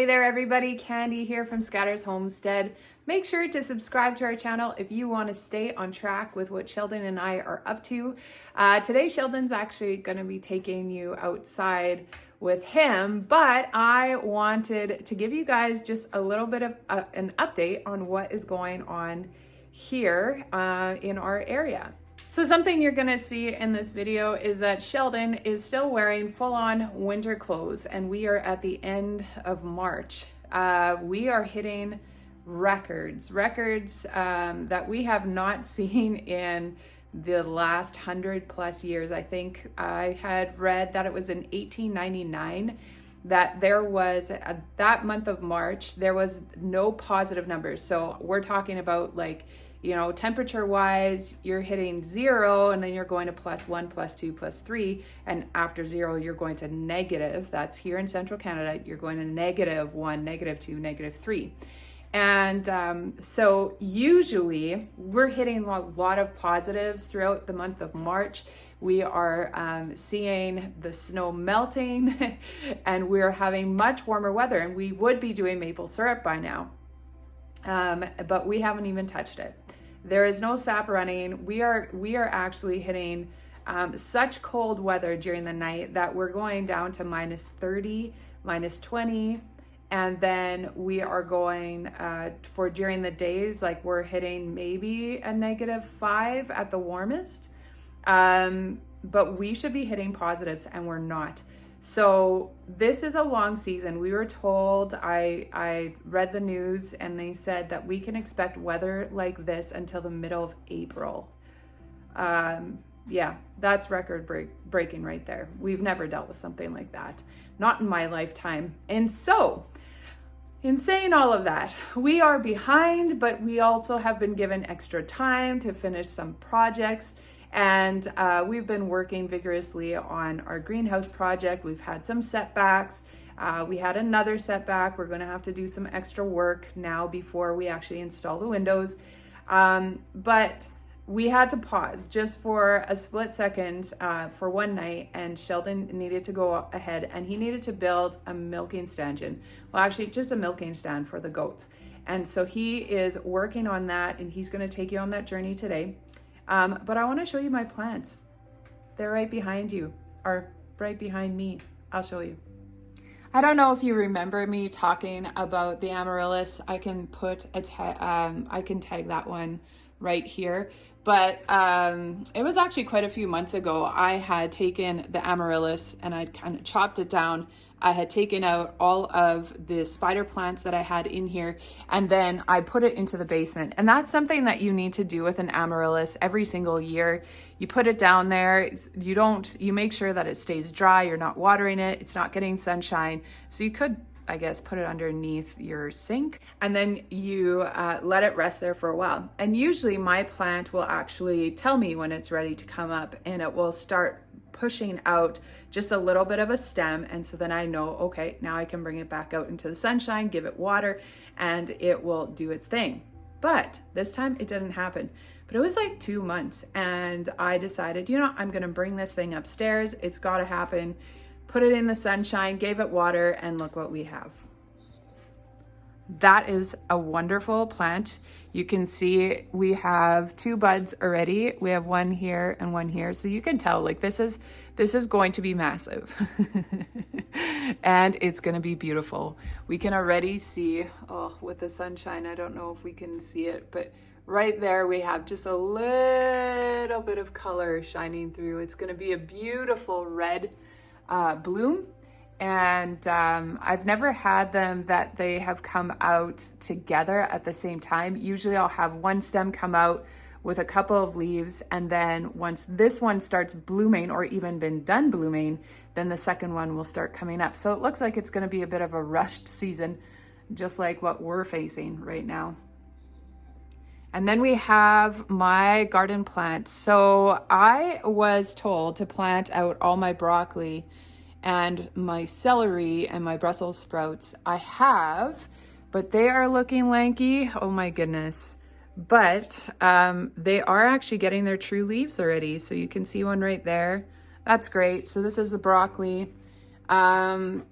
Hey there everybody, Candy here from Scatter's Homestead. Make sure to subscribe to our channel if you want to stay on track with what Sheldon and I are up to. Today Sheldon's actually going to be taking you outside with him, but I wanted to give you guys just a little bit of an update on what is going on here in our area. So something you're gonna see in this video is that Sheldon is still wearing full-on winter clothes, and we are at the end of March. We are hitting records that we have not seen in the last 100+ years. I think I had read that it was in 1899 that there was, that month of March, there was no positive numbers. So we're talking about, like, you know, temperature wise, you're hitting 0 and then you're going to +1, +2, +3. And after 0, you're going to negative. That's here in central Canada. You're going to -1, -2, -3. And so usually we're hitting a lot of positives throughout the month of March. We are seeing the snow melting and we're having much warmer weather, and we would be doing maple syrup by now. But we haven't even touched it. There is no sap running. We are actually hitting such cold weather during the night that we're going down to -30, -20, and then we are going for during the days, like we're hitting maybe a -5 at the warmest. But we should be hitting positives and we're not. So this is a long season. We were told, I read the news and they said that we can expect weather like this until the middle of April. Yeah, that's record breaking right there. We've never dealt with something like that. Not in my lifetime. And so, in saying all of that, we are behind, but we also have been given extra time to finish some projects. And we've been working vigorously on our greenhouse project. We've had some setbacks. We had another setback. We're going to have to do some extra work now before we actually install the windows. But we had to pause just for a split second for one night, and Sheldon needed to go ahead and he needed to build a milking stand. Well, actually just a milking stand for the goats. And so he is working on that, and he's going to take you on that journey today. But I want to show you my plants. They're right behind you, or right behind me. I'll show you. I don't know if you remember me talking about the amaryllis. I can put I can tag that one right here. But it was actually quite a few months ago. I had taken the amaryllis and I'd kind of chopped it down. I had taken out all of the spider plants that I had in here, and then I put it into the basement. And that's something that you need to do with an amaryllis every single year. You put it down there, you make sure that it stays dry, you're not watering it, it's not getting sunshine. So you could, I guess, put it underneath your sink, and then you let it rest there for a while. And usually my plant will actually tell me when it's ready to come up, and it will start pushing out just a little bit of a stem. And so then I know, okay, now I can bring it back out into the sunshine, give it water, and it will do its thing. But this time it didn't happen. But it was like 2 months, and I decided, you know, I'm gonna bring this thing upstairs. It's gotta happen. Put it in the sunshine, gave it water, and look what we have. That is a wonderful plant. You can see we have 2 buds already. We have one here and one here. So you can tell, like, this is going to be massive. And it's going to be beautiful. We can already see, oh, with the sunshine, I don't know if we can see it, but right there we have just a little bit of color shining through. It's going to be a beautiful red bloom. And I've never had them that they have come out together at the same time. Usually I'll have one stem come out with a couple of leaves, and then once this one starts blooming, or even been done blooming, then the second one will start coming up. So it looks like it's going to be a bit of a rushed season, just like what we're facing right now. And then we have my garden plants. So I was told to plant out all my broccoli and my celery and my Brussels sprouts. I have, but they are looking lanky. Oh my goodness. But they are actually getting their true leaves already. So you can see one right there. That's great. So this is the broccoli. And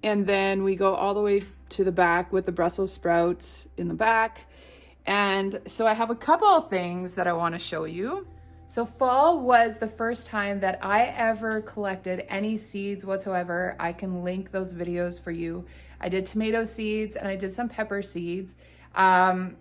then we go all the way to the back with the Brussels sprouts in the back. And so I have a couple of things that I want to show you. So fall was the first time that I ever collected any seeds whatsoever. I can link those videos for you. I did tomato seeds and I did some pepper seeds. I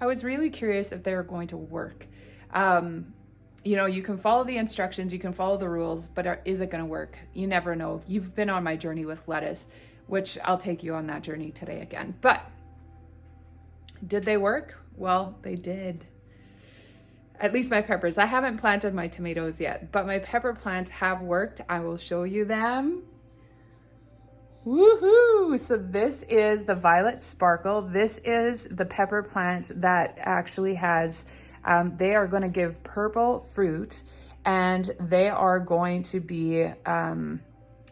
was really curious if they were going to work. You know, you can follow the instructions, you can follow the rules, but is it going to work? You never know. You've been on my journey with lettuce, which I'll take you on that journey today again. But did they work? Well, they did. At least my peppers. I haven't planted my tomatoes yet, but my pepper plants have worked. I will show you them. Woohoo! So this is the Violet Sparkle. This is the pepper plant that actually has, they are going to give purple fruit, and they are going to be,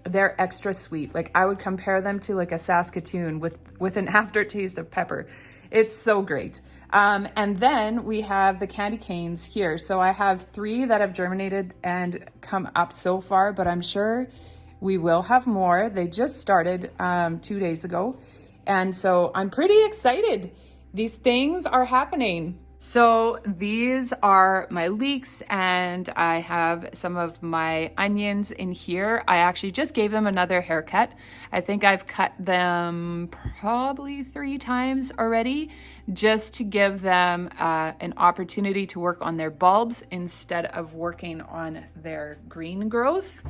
they're extra sweet. Like I would compare them to like a Saskatoon with an aftertaste of pepper. It's so great. And then we have the candy canes here. So I have 3 that have germinated and come up so far, but I'm sure we will have more. They just started 2 days ago. And so I'm pretty excited. These things are happening. So these are my leeks, and I have some of my onions in here. I actually just gave them another haircut. I think I've cut them probably 3 times already, just to give them an opportunity to work on their bulbs instead of working on their green growth.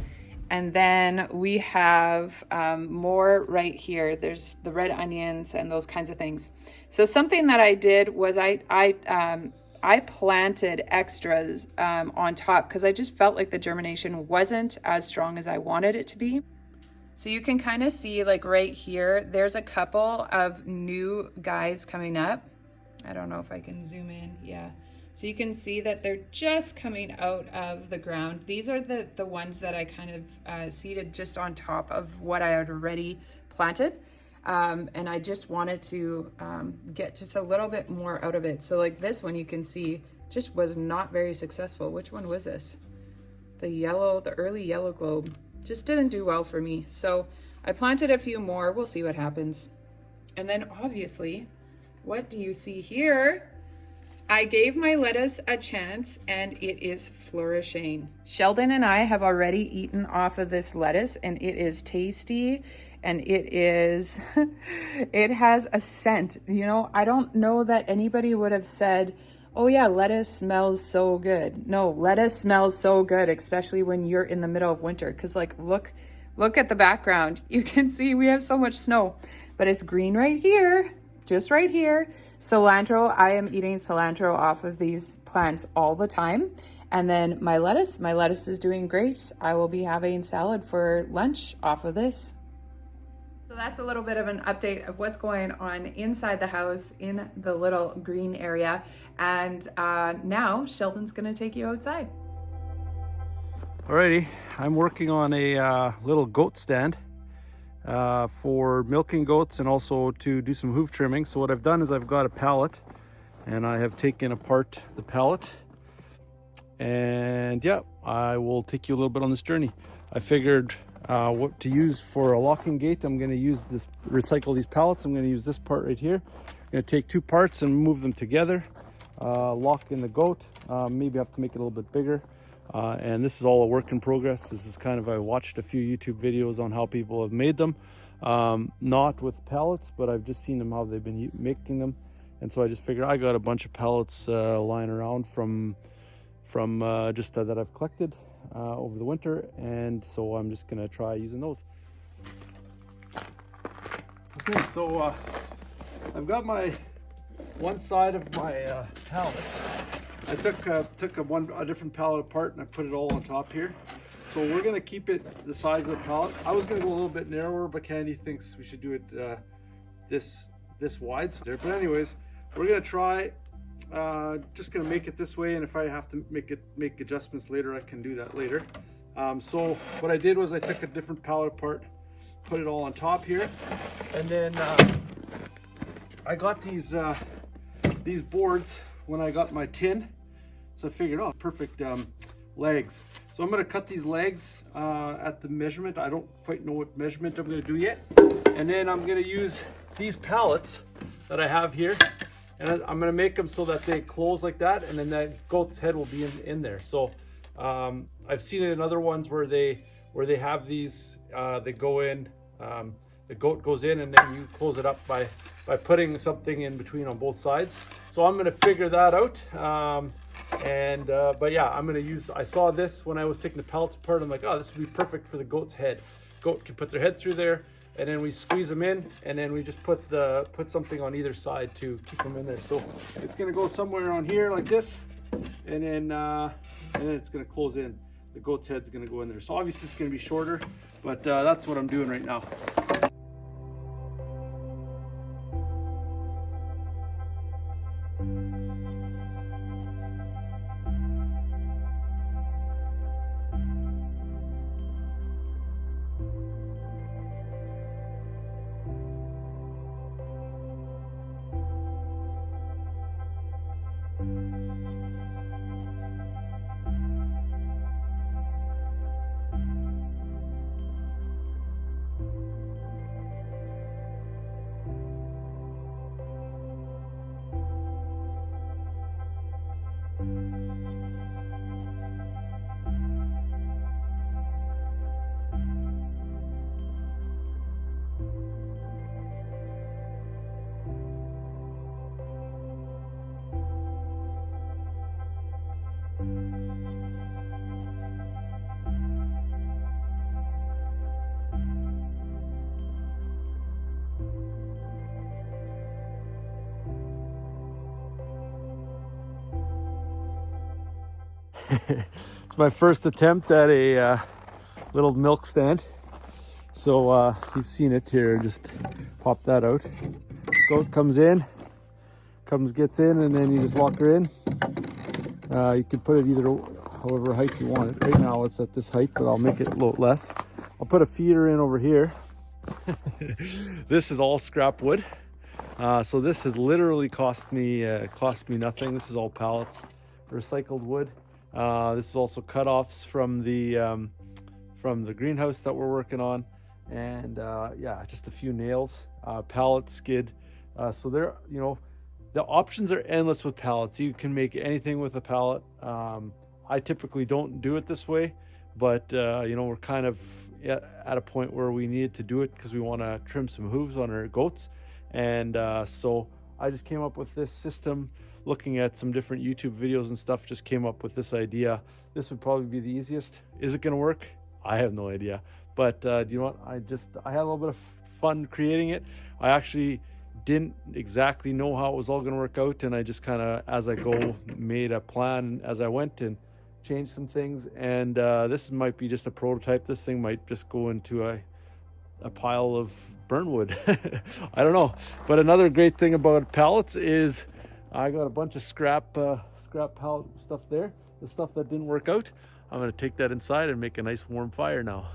And then we have more right here. There's the red onions and those kinds of things. So something that I did was I planted extras on top because I just felt like the germination wasn't as strong as I wanted it to be. So you can kind of see like right here, there's a couple of new guys coming up. I don't know if I can zoom in. Yeah. So you can see that they're just coming out of the ground. These are the ones that I kind of seeded just on top of what I had already planted. And I just wanted to get just a little bit more out of it. So like this one, you can see just was not very successful. Which one was this? The early yellow globe just didn't do well for me. So I planted a few more. We'll see what happens. And then obviously, what do you see here? I gave my lettuce a chance and it is flourishing. Sheldon and I have already eaten off of this lettuce and it is tasty, and it has a scent. You know, I don't know that anybody would have said, oh yeah, lettuce smells so good. No, lettuce smells so good, especially when you're in the middle of winter. Cause like, look at the background. You can see we have so much snow, but it's green right here. Just right here. Cilantro, I am eating cilantro off of these plants all the time. And then my lettuce is doing great. I will be having salad for lunch off of this. So that's a little bit of an update of what's going on inside the house in the little green area. And now Sheldon's gonna take you outside. Alrighty, I'm working on a little goat stand. For milking goats and also to do some hoof trimming. So what I've done is I've got a pallet and I have taken apart the pallet, and yeah, I will take you a little bit on this journey. I figured what to use for a locking gate. I'm going to use this, recycle these pallets. I'm going to use this part right here. I'm going to take 2 parts and move them together, lock in the goat. Maybe I have to make it a little bit bigger. And this is all a work in progress. This is kind of, I watched a few YouTube videos on how people have made them, not with pallets, but I've just seen them how they've been making them. And so I just figured I got a bunch of pallets lying around from just that I've collected over the winter, and so I'm just gonna try using those. Okay, so I've got my one side of my pallet. I took a different pallet apart and I put it all on top here. So we're gonna keep it the size of the pallet. I was gonna go a little bit narrower, but Candy thinks we should do it this wide. But anyways, we're gonna try. Just gonna make it this way, and if I have to make adjustments later, I can do that later. So what I did was I took a different pallet apart, put it all on top here, and then I got these boards when I got my tin. So I figured, oh, perfect legs. So I'm going to cut these legs at the measurement. I don't quite know what measurement I'm going to do yet. And then I'm going to use these pallets that I have here, and I'm going to make them so that they close like that, and then that goat's head will be in there. So I've seen it in other ones where they have these, they go in, the goat goes in, and then you close it up by putting something in between on both sides. So I'm going to figure that out. But yeah, I'm going to use, I saw this when I was taking the pallets apart. I'm like, oh, this would be perfect for the goat's head. Goat can put their head through there, and then we squeeze them in, and then we just put something on either side to keep them in there. So it's going to go somewhere on here like this, and then it's going to close in. The goat's head's going to go in there. So obviously it's going to be shorter, but that's what I'm doing right now. It's my first attempt at a little milk stand. So you've seen it here, just pop that out. Goat comes in, gets in, and then you just lock her in. You can put it either however height you want it. Right now it's at this height, but I'll make it a little less. I'll put a feeder in over here. This is all scrap wood. So this has literally cost me nothing. This is all pallets, recycled wood. This is also cutoffs from the greenhouse that we're working on, and yeah, just a few nails, pallet skid. So there, you know, the options are endless with pallets. You can make anything with a pallet. I typically don't do it this way, but you know, we're kind of at a point where we needed to do it because we want to trim some hooves on our goats, and so I just came up with this system. Looking at some different YouTube videos and stuff, just came up with this idea. This would probably be the easiest. Is it going to work? I have no idea. But do you know what? I had a little bit of fun creating it. I actually didn't exactly know how it was all going to work out, and I just kind of, as I go, made a plan as I went and changed some things. And this might be just a prototype. This thing might just go into a pile of burn wood. I don't know. But another great thing about pallets is I got a bunch of scrap pallet stuff there. The stuff that didn't work out, I'm going to take that inside and make a nice warm fire now.